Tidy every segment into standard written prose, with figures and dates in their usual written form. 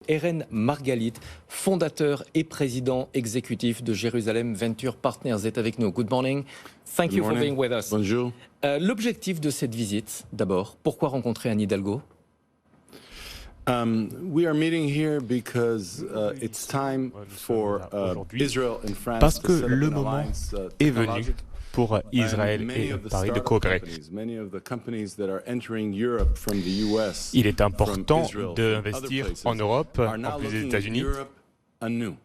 Erel Margalit, fondateur et président exécutif de Jérusalem Venture Partners, est avec nous. Good morning. Thank you for being with us. Bonjour. L'objectif de cette visite, d'abord, pourquoi rencontrer Anne Hidalgo? We are meeting here because it's time for Israel and France Parce to que set up le an moment alliance, est venu technologic. pour Israël Many et of the Paris de startup coopérer. companies, many of the companies that are entering Europe from the US, Il est important from Israel, from d'investir other places, en Europe, are now en plus des looking at États-Unis. Europe anew.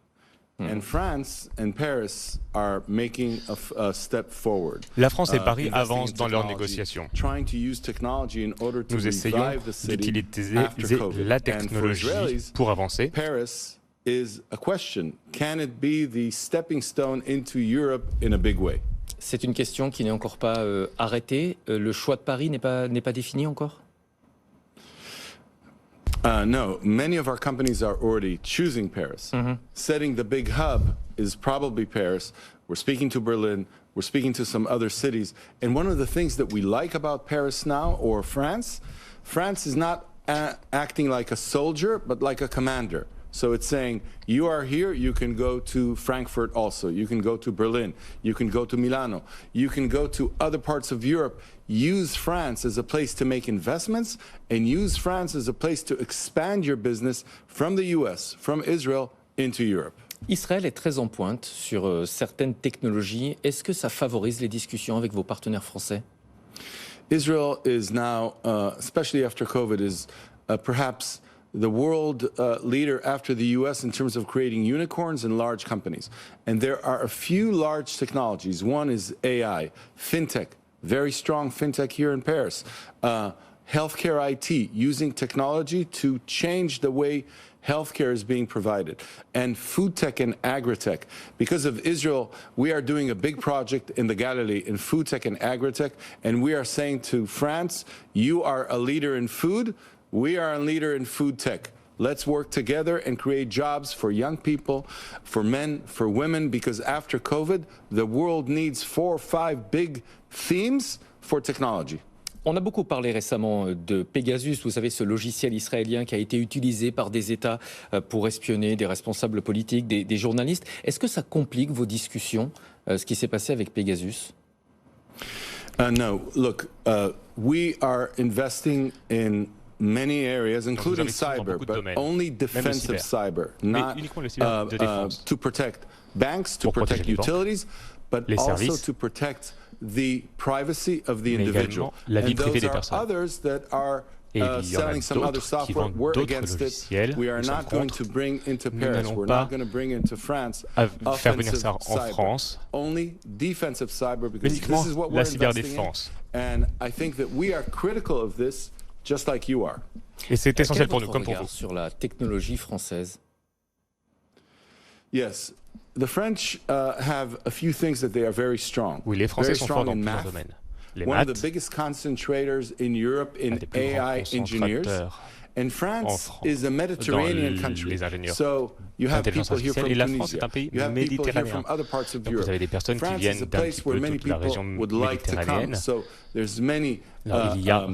And France and Paris are making a step forward. La France et Paris Investing avancent in dans leurs technology, négociations. trying to use technology in order to Nous essayons revive the city d'utiliser after COVID. la And for technologie Israelis, pour avancer. Paris is a question. Can it be the stepping stone into Europe in a big way? C'est une question qui n'est encore pas arrêtée. Le choix de Paris n'est pas défini encore? No, many of our companies are already choosing Paris. Setting the big hub is probably Paris. We're speaking to Berlin. We're speaking to some other cities. And one of the things that we like about Paris now, or France, France is not acting like a soldier, but like a commander. So it's saying, you are here, you can go to Frankfurt also. You can go to Berlin. You can go to Milano. You can go to other parts of Europe. Use France as a place to make investments and use France as a place to expand your business from the US, from Israel into Europe. Israël est très en pointe sur certaines technologies. Est-ce que ça favorise les discussions avec vos partenaires français? Israel is now, especially after COVID, is perhaps the world leader after the US in terms of creating unicorns and large companies. And there are a few large technologies. One is AI, fintech, very strong fintech here in Paris. Healthcare IT, using technology to change the way healthcare is being provided. And food tech and agri-tech. Because of Israel, we are doing a big project in the Galilee in food tech and agri-tech. And we are saying to France, you are a leader in food. We are a leader in food tech. Let's work together and create jobs for young people, for men, for women, because after COVID, the world needs 4 or 5 big themes for technology. On a beaucoup parlé récemment de Pegasus, vous savez, ce logiciel israélien qui a été utilisé par des États pour espionner des responsables politiques, des journalistes. Est-ce que ça complique vos discussions, ce qui s'est passé avec Pegasus? No, look, we are investing in many areas, including cyber, but only defensive cyber, not to protect banks, to protect utilities, but also to protect the privacy of the individual. And those are others that are selling some other software. We're against it. We are not going to bring into Paris. We're not going to bring into France offensive cyber. Only defensive cyber, because this is what we're investing in. And I think that we are critical of this, just like you are. Et c'est essentiel pour nous, comme pour vous. Sur la technologie française. Yes, the French have a few things that they are very strong. Oui, les Français sont forts dans plusieurs domaines. Les One maths, of the biggest concentrators in Europe in des plus AI grands engineers. concentrateurs And France is a Mediterranean country. les ingénieurs So you have people here from et la France Tunisia. est un pays You have people here méditerranéen. from other parts of Donc Europe. vous avez des personnes qui France is viennent a d'un place petit where peu many toute la people région would like to come. méditerranéenne. So there's many Alors, il y a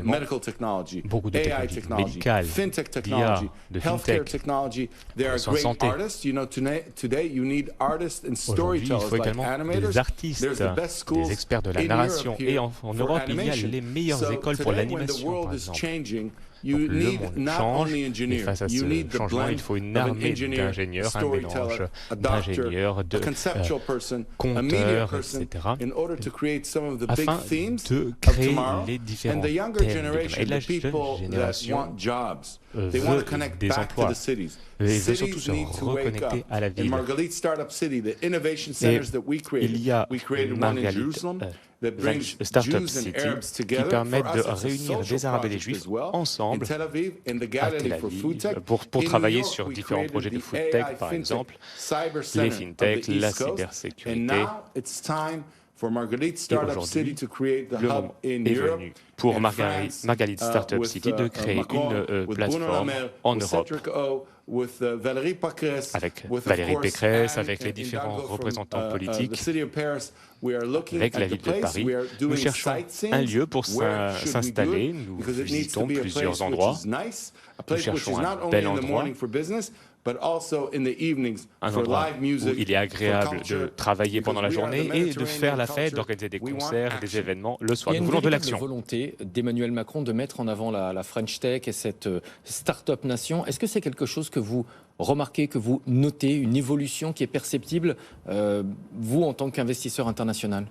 medical technology, beaucoup de AI technologies technology, médicales, fintech technology, d'IA, de healthcare fintech, technology. There are en great santé. artists. You know, today you need artists and Aujourd'hui, il storytellers faut like également animators. des artistes, There's the best schools des experts de la in narration. Europe Et here en for Europe, il y a animation. les meilleures So écoles pour today, when the l'animation, world par is exemple. changing, Donc, you le need monde not change, only et engineers, face à you ce need the changement, blend il faut une of an armée engineer, d'ingénieurs, a un mélange storyteller, a doctor, d'ingénieurs, a conceptual person, a media conteurs, person, etc., in order to create some of the big afin themes de of créer tomorrow. les différents And the younger thèmes de demain. generation, Et la the people jeune that génération want jobs, they want to veut connect des back to emplois. the cities. Et veut surtout Cities se need to wake up. reconnecter à la In ville. Margalit Startup City, the innovation centers that we created, il y a we created one in Margalit, Jerusalem that brings Startup Jews and City, Arabs qui together. permettent For de us, it's a réunir social des Arabes et des project Juifs as well. ensemble In Tel Aviv, in the à Galilee Tel for food Aviv tech. pour In New travailler York, sur we différents created projets de the food AI tech, par fintech exemple, cyber les center fintech, of the la East Coast. cybersécurité. And now it's time for Margalit Startup City to create the le hub moment in est Europe. venu pour in Margalit France, Startup with, City de créer Macron, une with plateforme Bruno Le Maire, en with Europe Cedric O, with Valérie Pécresse, avec with, of Valérie course, Pécresse, Anne avec les and différents Hidalgo from, représentants the politiques, city of Paris. We are looking avec la at the ville de place. Paris. We are Nous doing cherchons sightseeing. un lieu pour Where should we do s'installer. it? Nous Because it needs to visitons be a plusieurs place which endroits. is nice, a Nous place which cherchons is un not only bel in the endroit, morning for business, but also in the evenings un for endroit live music, où il est agréable de travailler pendant la journée et de faire la fête, d'organiser des concerts, des événements le soir. Nous voulons de l'action. Il y a une véritable volonté d'Emmanuel Macron de mettre en avant la French Tech et cette start-up nation. Est-ce que c'est quelque chose que vous remarquez, que vous notez, une évolution qui est perceptible, vous, en tant qu'investisseur international?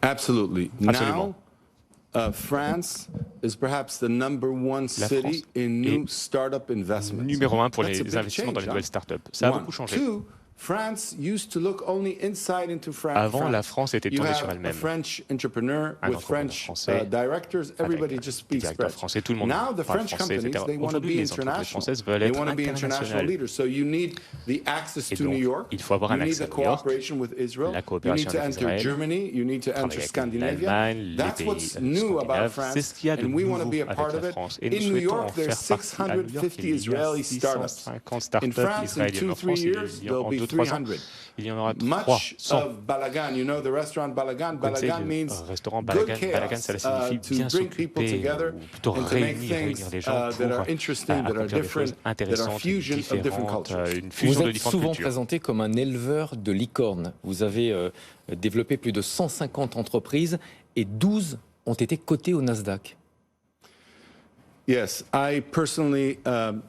Absolutely. Absolument. Now, France is perhaps the number one city in new startup investments. Numéro 1 pour That's a les big investissements dans les change, nouvelles startups. Ça a One. beaucoup changé. Two, France used to look only inside into Avant, la France était You tournée have sur a elle-même. French entrepreneur Un with entrepreneur French français directors. Everybody avec just des speaks directeurs French. français, tout le monde Now the parle French français, companies, etc. they want to Aujourd'hui, be les entreprises international. françaises veulent They être want to be international internationales. leaders. So you need the access Et to donc, New York. il faut avoir You un need accès the à New York, cooperation with Israel. la You coopération need to avec enter Israël, Germany. You need to enter travailler avec Scandinavia. l'Allemagne, les That's pays what's new about scandinaves. France. C'est ce qu'il y a de And we want to nouveau be a avec part of la it. France. Et nous In New souhaitons en York, there's faire partie. À New York, 650 il y a Israeli startups. 650 startups In France, in israéliennes. En 2-3 France, years, there'll en be 2-3 ans, 300. il y en aura Much 300. of Balagan, you know the restaurant Balagan. Vous connaissez Balagan le means restaurant good Balagan. Balagan, chaos, cela signifie to bien bring people s'occuper, together ou plutôt and to make réunir things les gens that are interesting, that are accomplir des choses different, that are intéressantes, fusion of different différentes, cultures. une fusion Vous de êtes différentes souvent cultures. présenté comme un éleveur de licornes. Vous avez développé plus de 150 entreprises et 12 ont été cotées au Nasdaq. Yes, I personally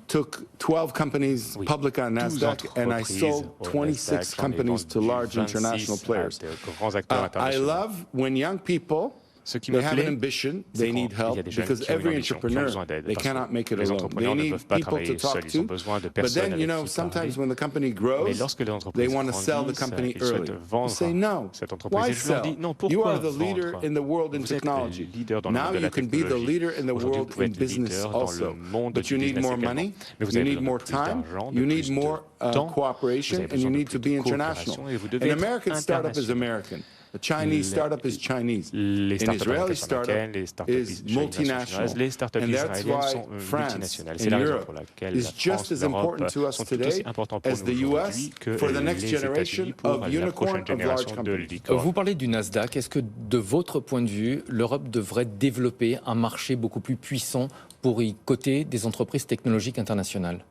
took 12 companies Oui, public on 12 Nasdaq, and I entreprises sold au 26 Nasdaq, j'en ai companies to vendu large 26 international players. à de grands acteurs I internationaux. love when young people Ce qui me they have an plaît, ambition, c'est they need quand il help y a des jeunes because qui ont une every ambition, qui ont entrepreneur besoin d'aide, they parce que cannot make it les alone. entrepreneurs They ne need peuvent pas people to travailler talk seuls, ils ont to. besoin de But personnes then, avec qui sometimes parler. when the company Mais grows, lorsque les they entreprises want to sell the grandissent, company ils early. souhaitent You vendre say no. cette entreprise. Why Et je leur sell? dis non, You pourquoi are the leader vendre? in the world in Vous êtes technology. le leader dans le Now monde de you la can be the technologie. leader in the Aujourd'hui, vous world pouvez in être business leader dans also. le monde But du you need business more également. money, Mais vous you avez need besoin more de plus time, d'argent, you de need plus more de temps. cooperation, Vous avez and you besoin de need plus to de be international. coopération et vous devez An être American startup is international. American. A Chinese startup is Chinese. Les An startups Israeli américaines, startup les startups is multinational. les startups And that's israéliennes why sont France multinationales. and C'est la raison Europe pour laquelle is la just France, as l'Europe important to us sont tout aussi today importants pour as nous the aujourd'hui US que for the next les generation États-Unis pour of la unicorn prochaine of large génération de companies. licornes. Vous parlez du Nasdaq. Est-ce que, de votre point de vue, l'Europe devrait développer un marché beaucoup plus puissant pour y coter des entreprises technologiques internationales?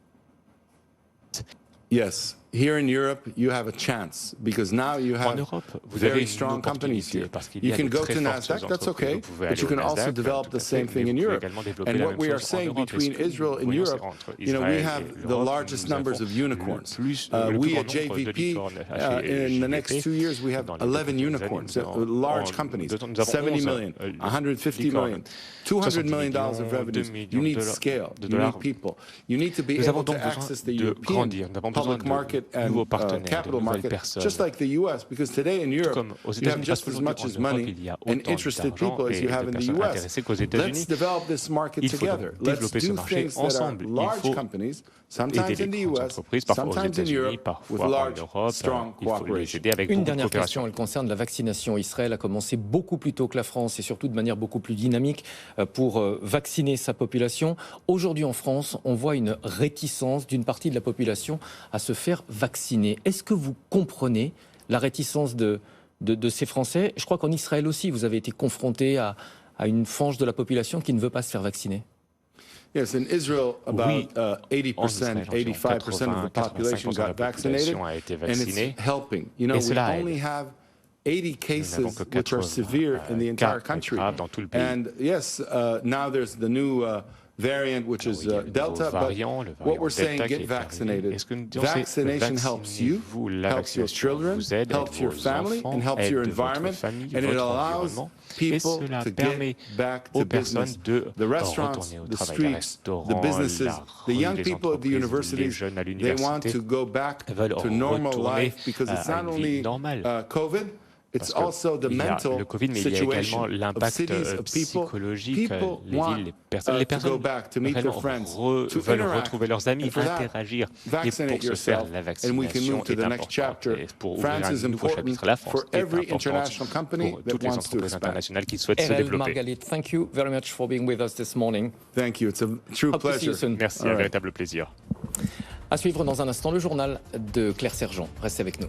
Yes. Here in Europe, you have a chance because now you En have Europe, vous avez very une strong companies opportunité here. parce qu'il You y a can de go très to fortes Nasdaq, that's entreprises. okay, Vous pouvez but aller you au can also Nasdaq, develop tout the à fait, same thing mais in vous pouvez Europe. également développer And la what même we are chose en saying Europe. between Et ce que Israel nous and voyons, c'est Europe, entre we Israël have et the l'Europe, largest nous numbers avons of unicorns. le plus We grand at nombre de JVP, licornes in the next HGVP. 2 years, we have Dans les deux 11 prochaines unicorns, années, large en companies, 2 ans, nous avons 70 11 million, 150 licornes. million, $200 million of 2 revenues. millions You need de scale, you dollars. need people. You need to be Nous avons able to donc besoin access the de European grandir. Nous avons besoin public de market and nouveaux partenaires, de capital nouvelles market, personnes. just like the US, because today in Europe, Comme aux you have États-Unis, just parce as qu'aujourd'hui much en as Europe, money il y a and autant interested d'argent people as et you de have in the personnes US. intéressées qu'aux Let's États-Unis. develop this market Il faut together. donc Let's développer ce do marché things that are ensemble. Il large faut companies, sometimes aider in the les grandes US, entreprises, parfois aux sometimes in États-Unis, Europe, with parfois en large, Europe. strong Il faut les cooperation. aider avec Une beaucoup de dernière coopération. question, elle concerne la vaccination. Israël a commencé beaucoup plus tôt que la France et surtout de manière beaucoup plus dynamique pour vacciner sa population. Aujourd'hui en France, on voit une réticence d'une partie de la population à se faire vacciner. Est-ce que vous comprenez la réticence de ces Français? Je crois qu'en Israël aussi, vous avez été confronté à une frange de la population qui ne veut pas se faire vacciner. Yes, in Israel, about 80%, 85% of the population got vaccinated, and it's helping. You know, we only have 80 cases which are severe in the entire country. And yes, now there's the new variant, which is Delta, but what we're saying, get vaccinated. Vaccination helps you, helps your children, helps your family, and helps your environment, and it allows people to get back to business. The restaurants, the streets, the businesses, the young people at the universities, they want to go back to normal life because it's not only COVID, It's Parce also the qu'il y a mental le Covid, mais il y a également situation of l'impact cities, of people. psychologique, People les want villes, les to personnes go back, to meet their réellement friends, to veulent interact. retrouver leurs amis, And for that, interagir. Et vaccinate pour ce faire, yourself, la and we can vaccination move to est the next importante. chapter. Et pour ouvrir France un is nouveau important chapitre, la France for est every importante international company pour that toutes les wants to entreprises expand. internationales qui souhaitent se Erel, développer. Margalit, thank you very much for being with us this morning. Thank you. It's a true Hope to see you pleasure. soon. Merci, un véritable plaisir. À suivre dans un instant le journal de Claire Sergent. Restez avec nous.